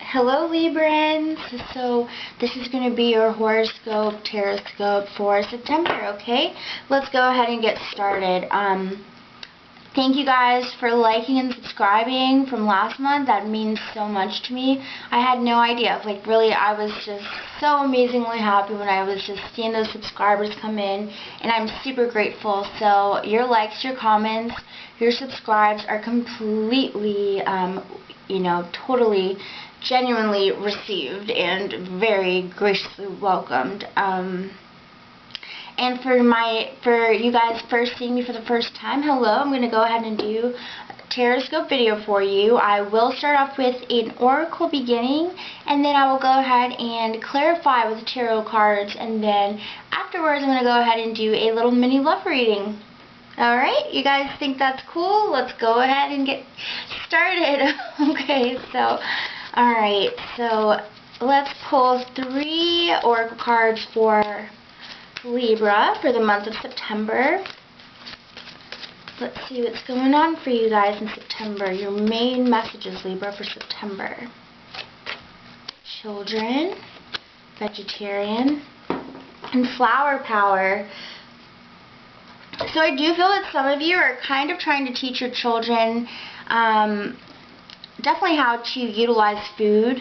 Hello Librans! So this is going to be your horoscope, taroscope for September, okay? Let's go ahead and get started. Thank you guys for liking and subscribing from last month. That means so much to me. I had no idea. Like really, I was just so amazingly happy when I was just seeing those subscribers come in, and I'm super grateful. So your likes, your comments, your subscribes are completely, totally genuinely received and very graciously welcomed. And for you guys first seeing me for the first time, hello, I'm going to go ahead and do a taroscope video for you. I will start off with an oracle beginning, and then I will go ahead and clarify with the tarot cards, and then afterwards I'm going to go ahead and do a little mini love reading. Alright, you guys think that's cool? Let's go ahead and get started. Okay, so alright, so let's pull 3 oracle cards for Libra for the month of September. Let's see what's going on for you guys in September. Your main messages, Libra, for September. Children, vegetarian, and flower power. So I do feel that some of you are kind of trying to teach your children definitely how to utilize food,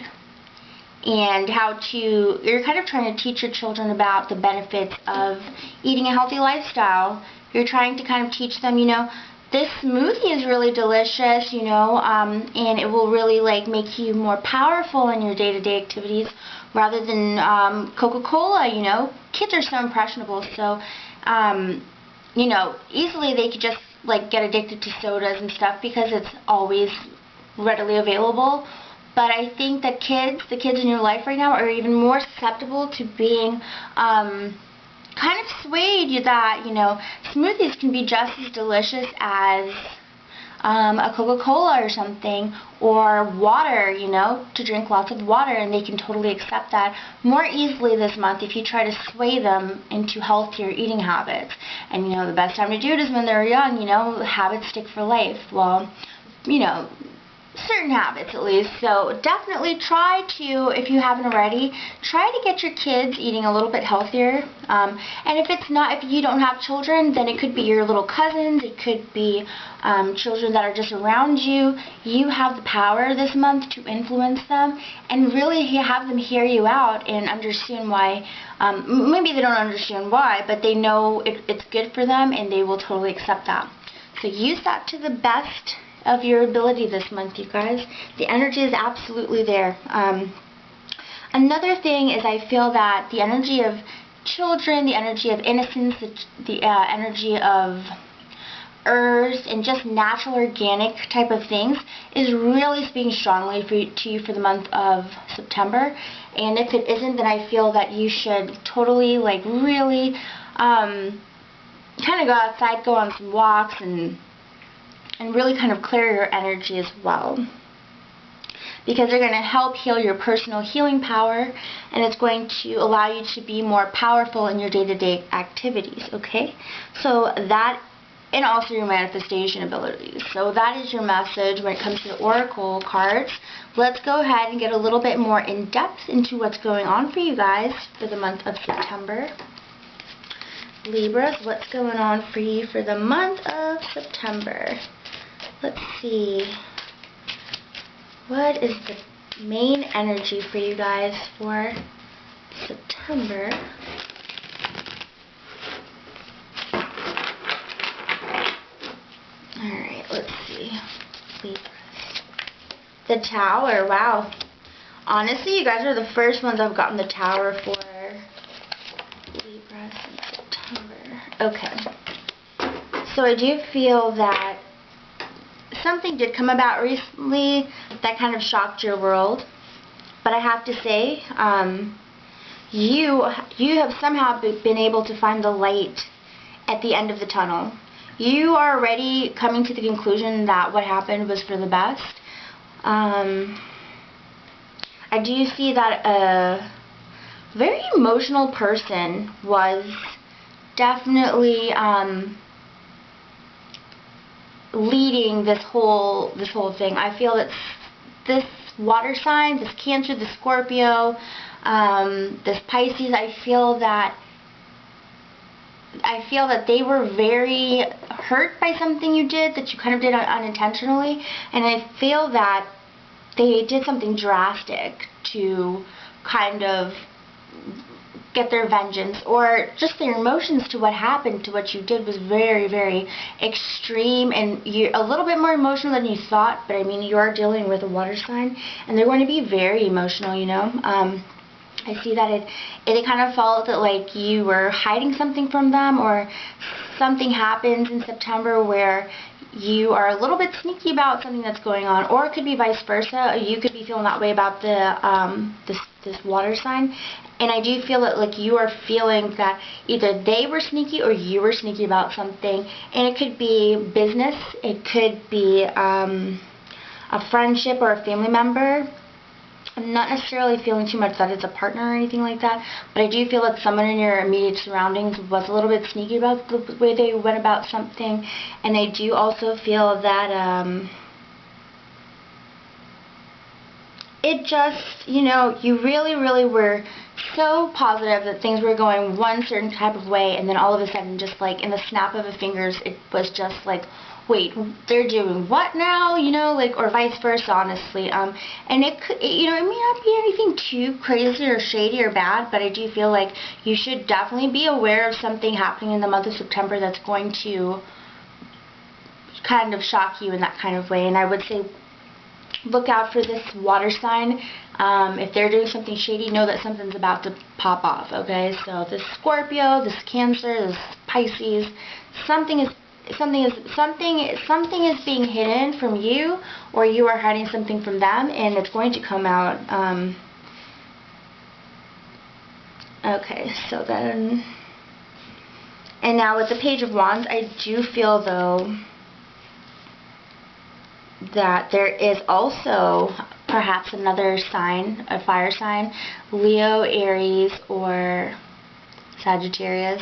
and you're kind of trying to teach your children about the benefits of eating a healthy lifestyle. You're trying to kind of teach them, this smoothie is really delicious, and it will really like make you more powerful in your day-to-day activities rather than Coca-Cola. Kids are so impressionable, so easily they could just like get addicted to sodas and stuff because it's always readily available. But I think that the kids in your life right now are even more susceptible to being kind of swayed that, smoothies can be just as delicious as a Coca-Cola or something, or water, to drink lots of water, and they can totally accept that more easily this month if you try to sway them into healthier eating habits. And, the best time to do it is when they're young, habits stick for life. Well, certain habits at least. So definitely try to, if you haven't already, try to get your kids eating a little bit healthier. And if you don't have children, then it could be your little cousins, it could be children that are just around you. You have the power this month to influence them and really have them hear you out and understand why. Maybe they don't understand why, but they know it's good for them, and they will totally accept that. So use that to the best of your ability this month, you guys. The energy is absolutely there. Another thing is I feel that the energy of children, the energy of innocence, the energy of herbs and just natural organic type of things is really speaking strongly to you for the month of September. And if it isn't, then I feel that you should totally really kind of go outside, go on some walks, and really kind of clear your energy as well, because they're going to help heal your personal healing power, and it's going to allow you to be more powerful in your day-to-day activities, okay? So that, and also your manifestation abilities. So that is your message when it comes to the oracle cards. Let's go ahead and get a little bit more in depth into what's going on for you guys for the month of September. Libras, what's going on for you for the month of September? Let's see. What is the main energy for you guys for September? Alright, let's see. Libras. The Tower, wow. Honestly, you guys are the first ones I've gotten the Tower for Libras in September. Okay. So I do feel that something did come about recently that kind of shocked your world, but I have to say, you have somehow been able to find the light at the end of the tunnel. You are already coming to the conclusion that what happened was for the best. I do see that a very emotional person was definitely leading this whole thing. I feel that this water sign, this Cancer, this Scorpio, this Pisces, I feel that they were very hurt by something you did, that you kind of did unintentionally, and I feel that they did something drastic to kind of get their vengeance, or just their emotions to what happened, to what you did was very, very extreme, and you're a little bit more emotional than you thought, but I mean, you are dealing with a water sign, and they're going to be very emotional, you know. I see that it kind of felt that like you were hiding something from them, or something happens in September where you are a little bit sneaky about something that's going on, or it could be vice versa. You could be feeling that way about the this water sign, and I do feel that like you are feeling that either they were sneaky or you were sneaky about something, and it could be business, it could be a friendship or a family member. I'm not necessarily feeling too much that it's a partner or anything like that, but I do feel like someone in your immediate surroundings was a little bit sneaky about the way they went about something, and I do also feel that it just, you know, you really, really were so positive that things were going one certain type of way, and then all of a sudden, just like in the snap of the fingers, it was just like, wait, they're doing what now, you know, like, or vice versa, honestly. And it could, you know, it may not be anything too crazy or shady or bad, but I do feel like you should definitely be aware of something happening in the month of September that's going to kind of shock you in that kind of way. And I would say, look out for this water sign. If they're doing something shady, know that something's about to pop off, okay? So this Scorpio, this Cancer, this Pisces, something is being hidden from you, or you are hiding something from them, and it's going to come out. Okay, so then, and now with the Page of Wands, I do feel though that there is also perhaps another sign, a fire sign, Leo, Aries, or Sagittarius.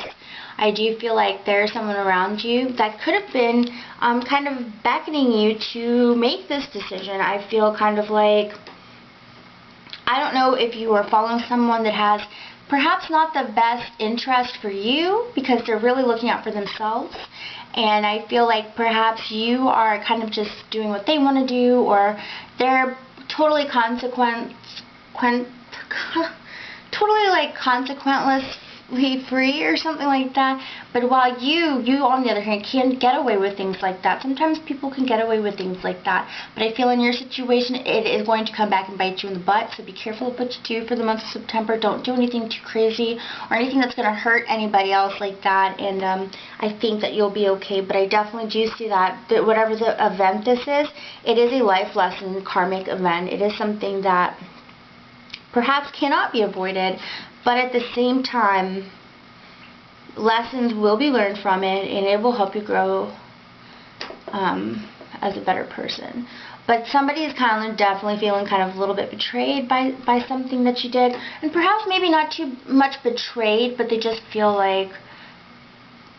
I do feel like there's someone around you that could have been kind of beckoning you to make this decision. I feel kind of like, I don't know if you are following someone that has perhaps not the best interest for you, because they're really looking out for themselves, and I feel like perhaps you are kind of just doing what they want to do, or they're totally consequently free or something like that. But while you on the other hand can get away with things like that, sometimes people can get away with things like that, but I feel in your situation it is going to come back and bite you in the butt, so be careful of what you do for the month of September. Don't do anything too crazy or anything that's going to hurt anybody else like that, and I think that you'll be okay. But I definitely do see that whatever the event this is, it is a life lesson, karmic event. It is something that perhaps cannot be avoided, but at the same time, lessons will be learned from it, and it will help you grow as a better person. But somebody is kind of definitely feeling kind of a little bit betrayed by something that you did, and perhaps maybe not too much betrayed, but they just feel like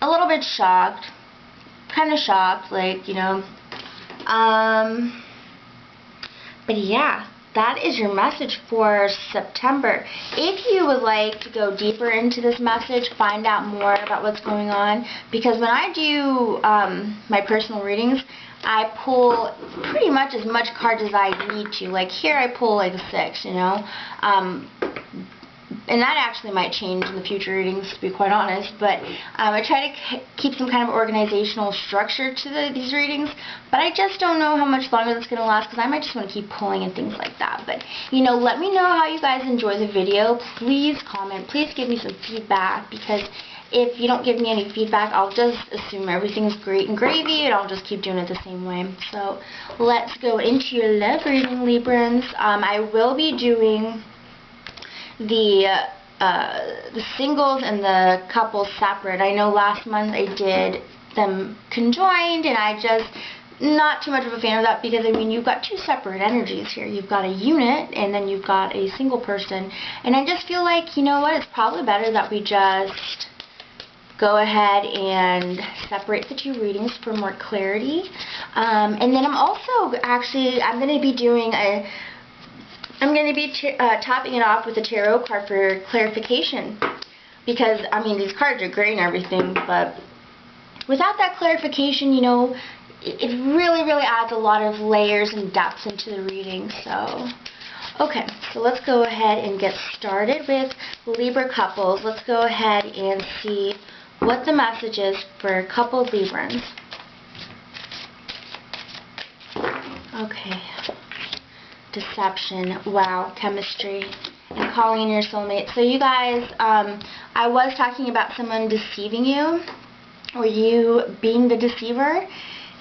a little bit shocked, kind of shocked, like, you know. But yeah, that is your message for September. If you would like to go deeper into this message, find out more about what's going on, because when I do my personal readings, I pull pretty much as much cards as I need to. Like here I pull like a 6, you know. And that actually might change in the future readings, to be quite honest, but I try to keep some kind of organizational structure to these readings, but I just don't know how much longer that's going to last, because I might just want to keep pulling and things like that. But, you know, let me know how you guys enjoy the video. Please comment. Please give me some feedback, because if you don't give me any feedback, I'll just assume everything's great and gravy, and I'll just keep doing it the same way. So, let's go into your love reading, Librans. I will be doing the singles and the couples separate. I know last month I did them conjoined, and I just not too much of a fan of that, because I mean, you've got two separate energies here. You've got a unit, and then you've got a single person, and I just feel like, you know what, it's probably better that we just go ahead and separate the two readings for more clarity. And then I'm also I'm going to be doing a I'm going to be topping it off with a tarot card for clarification. Because, I mean, these cards are great and everything, but without that clarification, you know, it really, really adds a lot of layers and depths into the reading. So, okay, so let's go ahead and get started with Libra couples. Let's go ahead and see what the message is for coupled Librans. Okay. Deception. Wow. Chemistry. And calling in your soulmate. So you guys, I was talking about someone deceiving you, or you being the deceiver,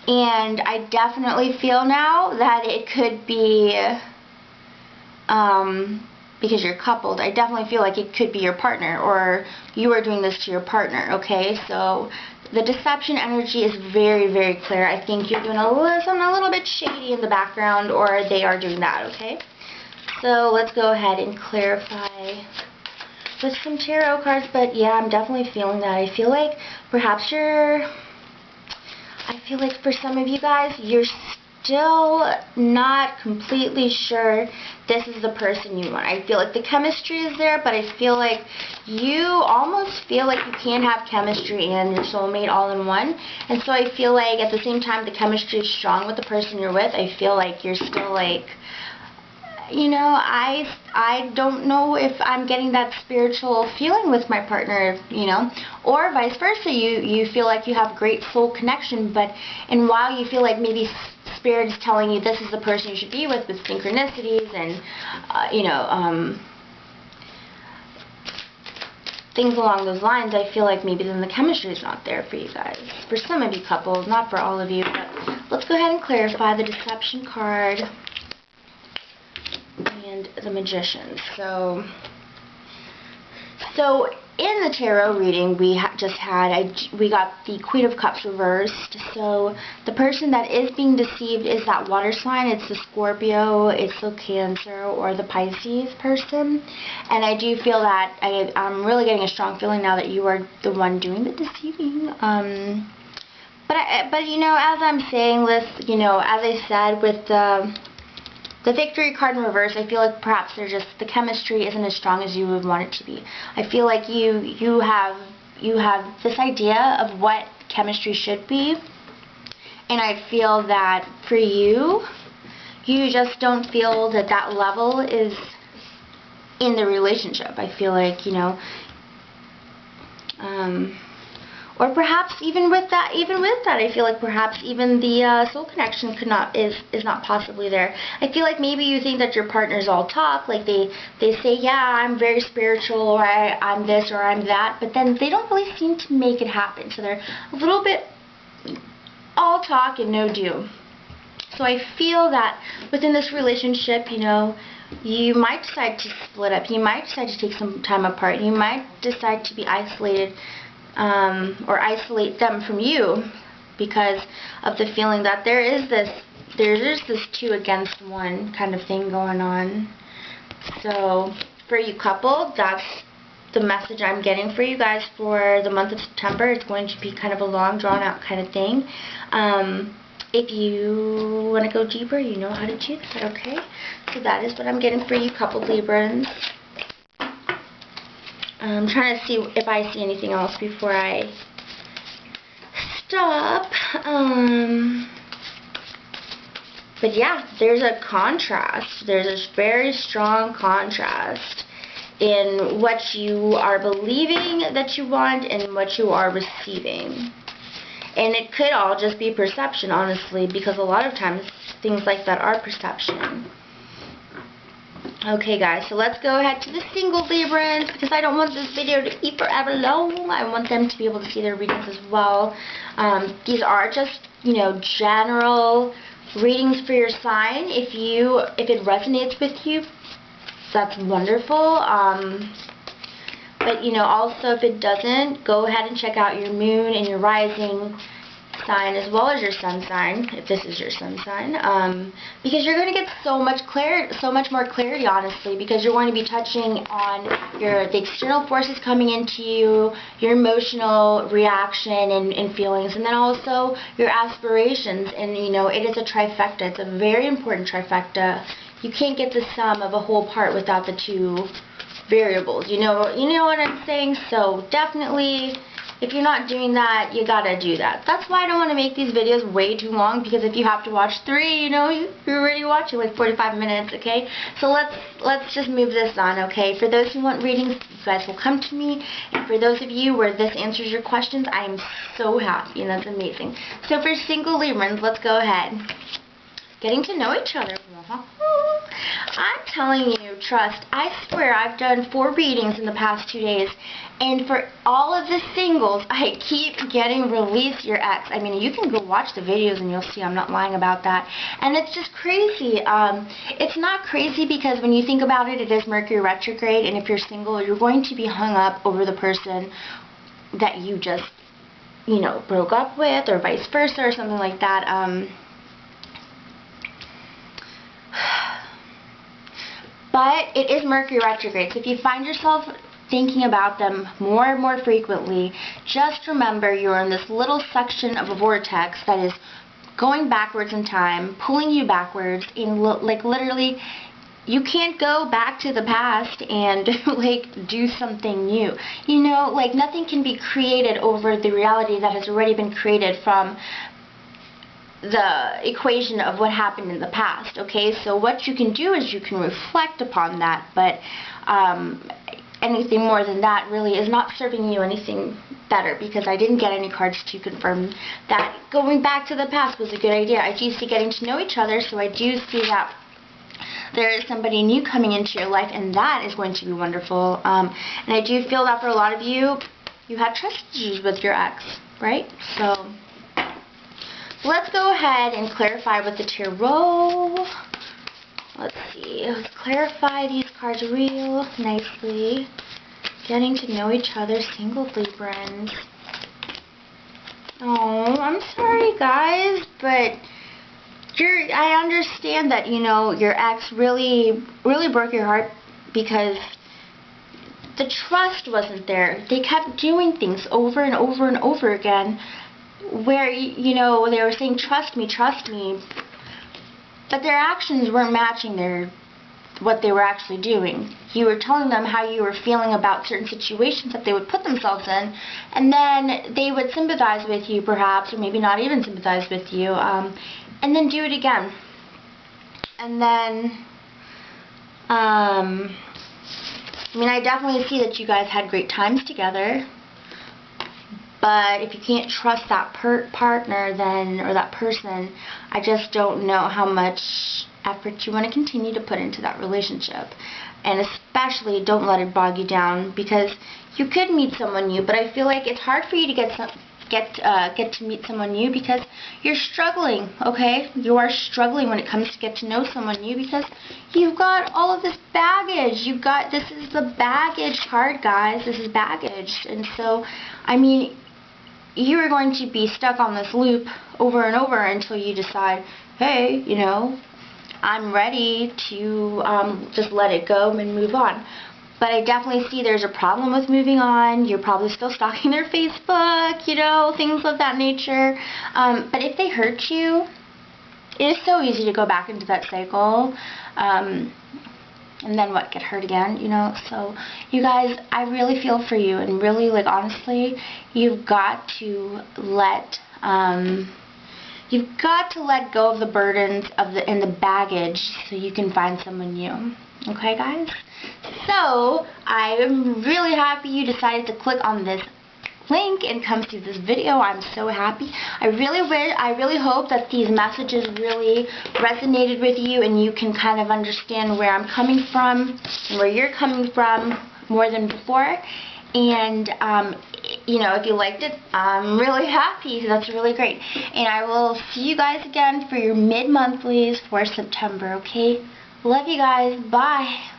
and I definitely feel now that it could be, because you're coupled, I definitely feel like it could be your partner, or you are doing this to your partner, okay? So the deception energy is very, very clear. I think you're doing something a little bit shady in the background, or they are doing that, okay? So let's go ahead and clarify with some tarot cards, but yeah, I'm definitely feeling that. I feel like perhaps I feel like for some of you guys, you're still not completely sure this is the person you want. I feel like the chemistry is there, but I feel like you almost feel like you can't have chemistry and your soulmate all in one. And so I feel like at the same time the chemistry is strong with the person you're with, I feel like you're still like, you know, I don't know if I'm getting that spiritual feeling with my partner, you know, or vice versa. You feel like you have great soul connection, but and while you feel like maybe Spirit is telling you this is the person you should be with synchronicities and you know, things along those lines, I feel like maybe then the chemistry is not there for you guys. For some of you couples, not for all of you. But let's go ahead and clarify the deception card and the Magician. So in the tarot reading we we got the Queen of Cups reversed. So the person that is being deceived is that water sign. It's the Scorpio, it's the Cancer, or the Pisces person. And I do feel that I'm really getting a strong feeling now that you are the one doing the deceiving. But you know, as I'm saying this, you know, as I said with the Victory card in reverse, I feel like perhaps the chemistry isn't as strong as you would want it to be. I feel like you have this idea of what chemistry should be, and I feel that for you just don't feel that level is in the relationship. I feel like, you know, or perhaps even with that, I feel like perhaps even the soul connection is not possibly there. I feel like maybe you think that your partners all talk, like they say, yeah, I'm very spiritual, or I'm this, or I'm that, but then they don't really seem to make it happen. So they're a little bit all talk and no do. So I feel that within this relationship, you know, you might decide to split up. You might decide to take some time apart. You might decide to be isolated, or isolate them from you, because of the feeling that there's this 2 against 1 kind of thing going on. So for you couple, that's the message I'm getting for you guys for the month of September. It's going to be kind of a long, drawn out kind of thing. If you want to go deeper, you know how to do that, okay? So that is what I'm getting for you couple Librans. I'm trying to see if I see anything else before I stop. But yeah, there's a contrast. There's this very strong contrast in what you are believing that you want and what you are receiving. And it could all just be perception, honestly, because a lot of times things like that are perception. Okay guys, so let's go ahead to the single Librans, because I don't want this video to keep forever long. I want them to be able to see their readings as well. These are just, you know, general readings for your sign. If it resonates with you, that's wonderful. But you know, also if it doesn't, go ahead and check out your moon and your rising sign as well as your sun sign, if this is your sun sign, because you're going to get so much more clarity, honestly, because you're going to be touching on the external forces coming into you, your emotional reaction and feelings, and then also your aspirations. And you know, it is a trifecta. It's a very important trifecta you can't get the sum of a whole part without the two variables. You know what I'm saying? So definitely, if you're not doing that, you gotta do that. That's why I don't want to make these videos way too long, because if you have to watch 3, you're already watching like 45 minutes, okay? So let's just move this on, okay? For those who want readings, you guys will come to me. And for those of you where this answers your questions, I am so happy, and that's amazing. So for single Librans, let's go ahead. Getting to know each other. I'm telling you, trust. I swear I've done 4 readings in the past 2 days, and for all of the singles, I keep getting release your ex. I mean, you can go watch the videos and you'll see I'm not lying about that. And it's just crazy. It's not crazy because when you think about it, it is Mercury retrograde, and if you're single, you're going to be hung up over the person that you just, broke up with, or vice versa, or something like that. But it is Mercury retrograde, so if you find yourself thinking about them more and more frequently, just remember you're in this little section of a vortex that is going backwards in time, pulling you backwards, and like literally, you can't go back to the past and like do something new. Like nothing can be created over the reality that has already been created from the equation of what happened in the past, okay? So what you can do is you can reflect upon that, but anything more than that really is not serving you anything better, because I didn't get any cards to confirm that going back to the past was a good idea. I do see getting to know each other, so I do see that there is somebody new coming into your life, and that is going to be wonderful. And I do feel that for a lot of you, you had trust issues with your ex, right? So let's go ahead and clarify with the tarot. Let's see. Let's clarify these cards real nicely. Getting to know each other, single Librans. Oh, I'm sorry, guys, but I understand that, your ex really broke your heart because the trust wasn't there. They kept doing things over and over and over again, where, they were saying, trust me, but their actions weren't matching what they were actually doing. You were telling them how you were feeling about certain situations that they would put themselves in, and then they would sympathize with you, perhaps, or maybe not even sympathize with you, and then do it again. And then, I definitely see that you guys had great times together. But if you can't trust that partner then, or that person, I just don't know how much effort you want to continue to put into that relationship. And especially don't let it bog you down, because you could meet someone new, but I feel like it's hard for you to get to meet someone new because you're struggling, okay? You are struggling when it comes to get to know someone new because you've got all of this baggage. This is the baggage card, guys. This is baggage. And so, you are going to be stuck on this loop over and over until you decide, hey, I'm ready to just let it go and move on. But I definitely see there's a problem with moving on. You're probably still stalking their Facebook, things of that nature. But if they hurt you, it is so easy to go back into that cycle. And then what, get hurt again, So you guys, I really feel for you, and really, honestly, you've got to let go of the burdens and the baggage so you can find someone new. Okay, guys? So I am really happy you decided to click on this link and come to this video. I'm so happy. I really hope that these messages really resonated with you, and you can kind of understand where I'm coming from and where you're coming from more than before. And if you liked it, I'm really happy. That's really great. And I will see you guys again for your mid-monthlies for September, okay? Love you guys. Bye.